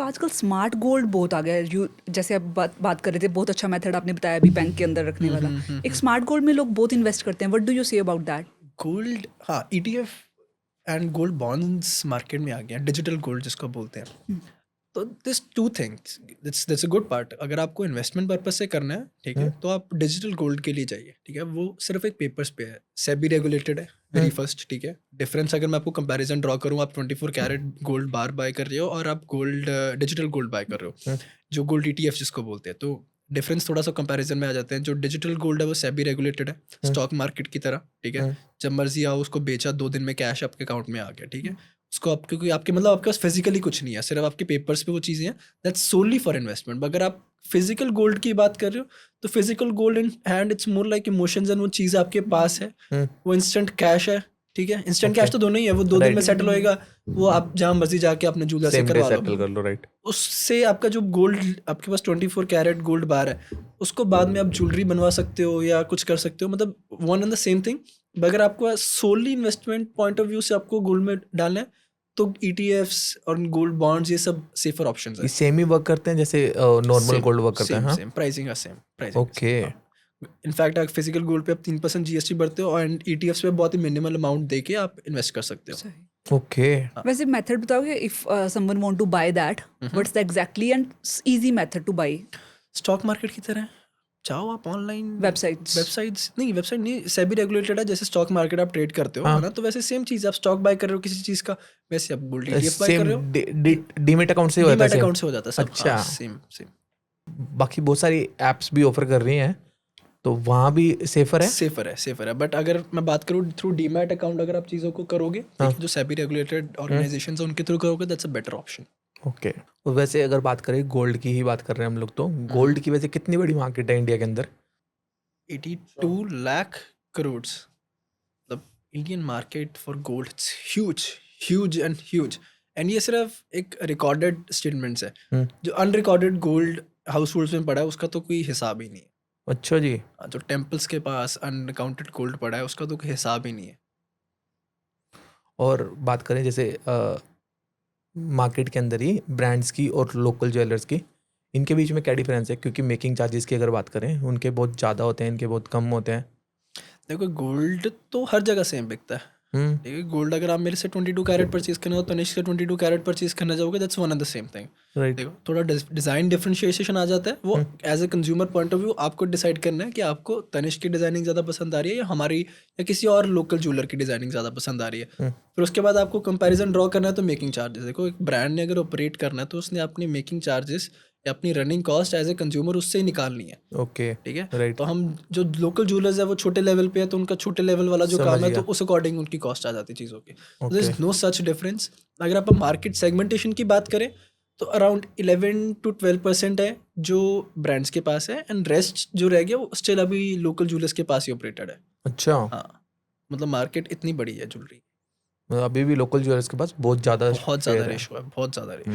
एक आजकल smart gold बहुत आ गया है। जैसे आप बात कर रहे थे, बहुत अच्छा मेथड आपने बताया अभी बैंक के अंदर रखने वाला। एक स्मार्ट गोल्ड में लोग बहुत इन्वेस्ट करते हैं। What do you say about that? Gold, हाँ, ETF and gold bonds market में आ गया, डिजिटल गोल्ड जिसको बोलते हैं। तो this two things, that's a good part. अगर आपको इन्वेस्टमेंट पर्पस से करना है, ठीक है, तो आप डिजिटल गोल्ड के लिए जाइए, ठीक है। वो सिर्फ एक पेपर्स पे है, सेबी रेगुलेटेड है, वेरी फर्स्ट, ठीक है। डिफरेंस अगर मैं आपको कंपैरिजन ड्रॉ करूँ, आप 24 कैरेट गोल्ड बार बाय कर रहे हो और आप गोल्ड डिजिटल गोल्ड बाय कर रहे हो, जो गोल्ड ETF जिसको बोलते हैं। तो डिफरेंस थोड़ा सा कंपैरिजन में आ जाते हैं। जो डिजिटल गोल्ड है वो सेबी रेगुलेटेड है, स्टॉक मार्केट की तरह, ठीक है। जब मर्जी आओ उसको बेचा, 2 दिन में कैश आपके अकाउंट में आ गया, ठीक है। उसको आप, क्योंकि आपके मतलब आपके पास फिजिकली कुछ नहीं है, सिर्फ आपके पेपर्स पे वो चीज़ें हैं, दैट्स सोनली फॉर इन्वेस्टमेंट। अगर आप फिजिकल गोल्ड की बात कर रहे हो, तो physical gold in hand, it's more like emotions, and वो चीज़ आपके पास है, वो इंस्टेंट कैश है, ठीक है। इंस्टेंट कैश तो दोनों ही है, वो 2 दिन में सेटल होएगा, वो आप जहाँ मर्जी जाके अपने जूलर से सेम डे करवा सेटल लो। कर लो, राइट। उससे आपका जो गोल्ड आपके पास 24 कैरेट गोल्ड बार है, उसको बाद में आप ज्वेलरी बनवा सकते हो या कुछ कर सकते हो, मतलब one and the same thing. अगर आपको सोली इन्वेस्टमेंट पॉइंट ऑफ व्यू से आपको गोल्ड में डालना है, तो ETFs और गोल्ड बॉन्ड्स ये सब सेफर ऑप्शंस ये है। सेम ही वर्क करते हैं जैसे नॉर्मल गोल्ड वर्क करते हैं? हाँ, सेम प्राइसिंग है, सेम प्राइसिंग। ओके। इनफैक्ट अगर फिजिकल गोल्ड पे आप 3% GST भरते हो, एंड ETFs पे बहुत ही मिनिमल अमाउंट दे के आप इन्वेस्ट कर सकते हो। सही। ओके। वैसे मेथड बताओगे, if someone want to buy that, what's the exactly and easy method to buy? Stock market की तरह जाओ आप ऑनलाइन, वेबसाइट्स वेबसाइट नहीं, सेबी रेगुलेटेड है। जैसे स्टॉक मार्केट आप ट्रेड करते हो, हाँ, है ना, तो वैसे सेम चीज़, आप स्टॉक बाय कर रहे हो किसी चीज़ का, वैसे आप गोल्ड ETF बाय कर सेम रहे हो, डीमेट अकाउंट से ही होता डीमैट है अकाउंट से हो जाता है सब। अच्छा। हाँ, सेम सेम बाकी बहुत सारी एप्स भी ऑफर कर रही हैं, तो वहाँ भी सेफर है? सेफर है। बट अगर मैं बात करूँ थ्रू डीमैट अकाउंट, अगर आप चीज़ों को करोगे, ठीक है, जो सेबी रेगुलेटेड ऑर्गेनाइजेशन है उनके थ्रू करोगे, that's a better option. Okay. तो वैसे अगर बात करें गोल्ड की ही बात कर रहे हैं हम लोग, तो गोल्ड की वैसे कितनी बड़ी मार्केट है इंडिया के अंदर? 82 लाख करोड़, मतलब Indian market for gold, it's huge, huge. And ये सिर्फ एक रिकॉर्डेड स्टेटमेंट्स है, जो अनरिकॉर्डेड गोल्ड हाउस होल्ड्स में पड़ा है उसका तो कोई हिसाब ही नहीं है। अच्छा जी। जो टेम्पल्स के पास अनकाउंटेड गोल्ड पड़ा है उसका तो कोई हिसाब ही नहीं है। और बात करें जैसे मार्केट के अंदर ही ब्रांड्स की और लोकल ज्वेलर्स की, इनके बीच में क्या डिफरेंस है? क्योंकि मेकिंग चार्जेस की अगर बात करें, उनके बहुत ज़्यादा होते हैं, इनके बहुत कम होते हैं। देखो, गोल्ड तो हर जगह सेम बिकता है, ठीक है। गोल्ड अगर आप मेरे से 22 कैरेट परचेज करना हो, तनिष्क से 22 कैरेट परचेज करना चाहोगे, that's one and the same thing. Right. देखो, थोड़ा डिज़ाइन डिफरेंशिएशन आ जाता है, वो as a consumer point of view आपको डिसाइड करना है कि आपको तनिष्क की डिज़ाइनिंग ज़्यादा पसंद आ रही है या हमारी या किसी और लोकल ज्वेलर की डिज़ाइनिंग ज़्यादा पसंद आ रही है। फिर उसके बाद आपको कंपैरिजन ड्रॉ करना है, तो मेकिंग चार्जेस, देखो एक ब्रांड ने अगर ऑपरेट करना है तो उसने अपनी मेकिंग चार्जेस या अपनी running cost as a consumer उससे ही निकालनी है, ओके, ठीक है। राइट। तो हम जो लोकल ज्वेलर्स है वो छोटे लेवल पे है, तो उनका छोटे लेवल वाला जो समझ काम है, गया। तो उस अकॉर्डिंग उनकी कॉस्ट आ जाती है चीज़ों की। There okay. Is no such difference. अगर आप मार्केट सेगमेंटेशन की बात करें, तो अराउंड 11 to 12% है जो ब्रांड्स के पास है, एंड रेस्ट जो रह गया वो स्टिल अभी लोकल ज्वेलर्स के पास ही ऑपरेटेड है। अच्छा, हाँ, मतलब मार्केट इतनी बड़ी है ज्वेलरी, मतलब अभी भी लोकल ज्वेलर्स के पास बहुत ज़्यादा बहुत ज़्यादा शेयर है। रेशो है, बहुत ज़्यादा रेशो।